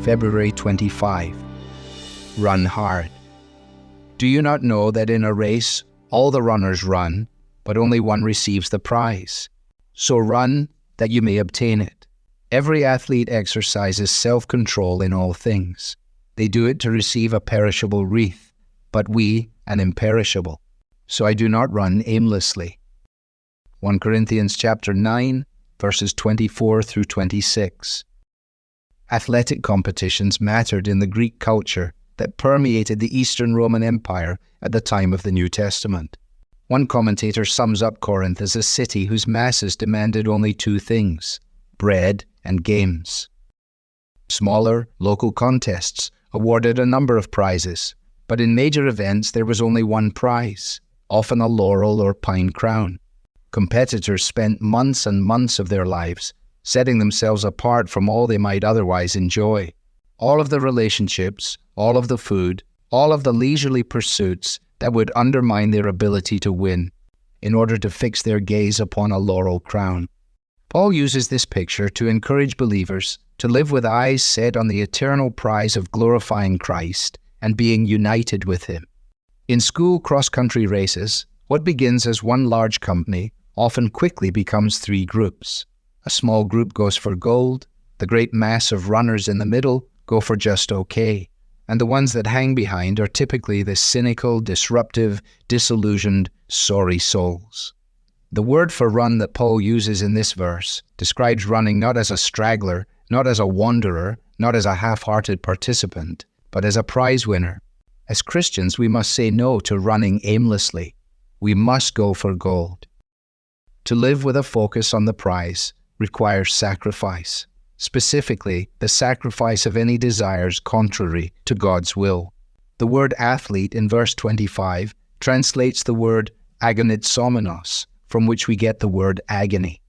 February 25. Run hard. Do you not know that in a race all the runners run, but only one receives the prize? So run that you may obtain it. Every athlete exercises self-control in all things. They do it to receive a perishable wreath, but we an imperishable. So I do not run aimlessly. 1 Corinthians chapter 9, verses 24 through 26. Athletic competitions mattered in the Greek culture that permeated the Eastern Roman Empire at the time of the New Testament. One commentator sums up Corinth as a city whose masses demanded only two things: bread and games. Smaller, local contests awarded a number of prizes, but in major events there was only one prize, often a laurel or pine crown. Competitors spent months and months of their lives setting themselves apart from all they might otherwise enjoy. All of the relationships, all of the food, all of the leisurely pursuits that would undermine their ability to win, in order to fix their gaze upon a laurel crown. Paul uses this picture to encourage believers to live with eyes set on the eternal prize of glorifying Christ and being united with Him. In school cross-country races, what begins as one large company often quickly becomes three groups. A small group goes for gold, the great mass of runners in the middle go for just okay, and the ones that hang behind are typically the cynical, disruptive, disillusioned, sorry souls. The word for run that Paul uses in this verse describes running not as a straggler, not as a wanderer, not as a half-hearted participant, but as a prize winner. As Christians, we must say no to running aimlessly. We must go for gold. To live with a focus on the prize requires sacrifice, specifically the sacrifice of any desires contrary to God's will. The word athlete in verse 25 translates the word agonitsomenos, from which we get the word agony.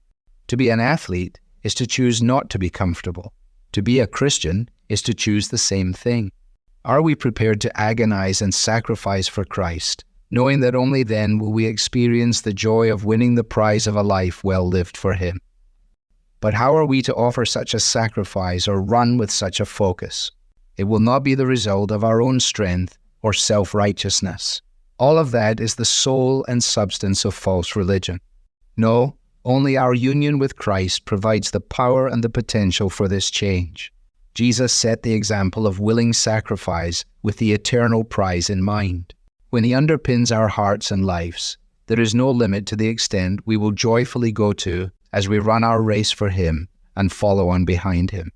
To be an athlete is to choose not to be comfortable. To be a Christian is to choose the same thing. Are we prepared to agonize and sacrifice for Christ, knowing that only then will we experience the joy of winning the prize of a life well lived for Him? But how are we to offer such a sacrifice or run with such a focus? It will not be the result of our own strength or self-righteousness. All of that is the soul and substance of false religion. No, only our union with Christ provides the power and the potential for this change. Jesus set the example of willing sacrifice with the eternal prize in mind. When He underpins our hearts and lives, there is no limit to the extent we will joyfully go to as we run our race for Him and follow on behind Him.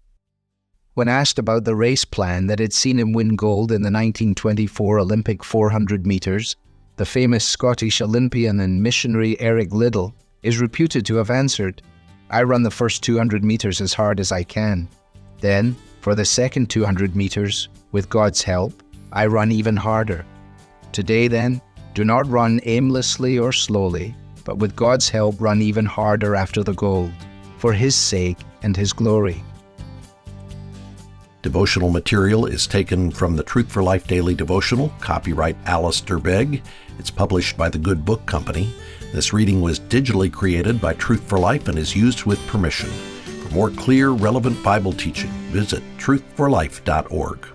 When asked about the race plan that had seen him win gold in the 1924 Olympic 400 meters, the famous Scottish Olympian and missionary Eric Liddell is reputed to have answered, "I run the first 200 meters as hard as I can. Then, for the second 200 meters, with God's help, I run even harder. Today then, do not run aimlessly or slowly, but with God's help run even harder after the gold, for His sake and His glory." Devotional material is taken from the Truth for Life Daily Devotional, copyright Alistair Begg. It's published by the Good Book Company. This reading was digitally created by Truth for Life and is used with permission. For more clear, relevant Bible teaching, visit truthforlife.org.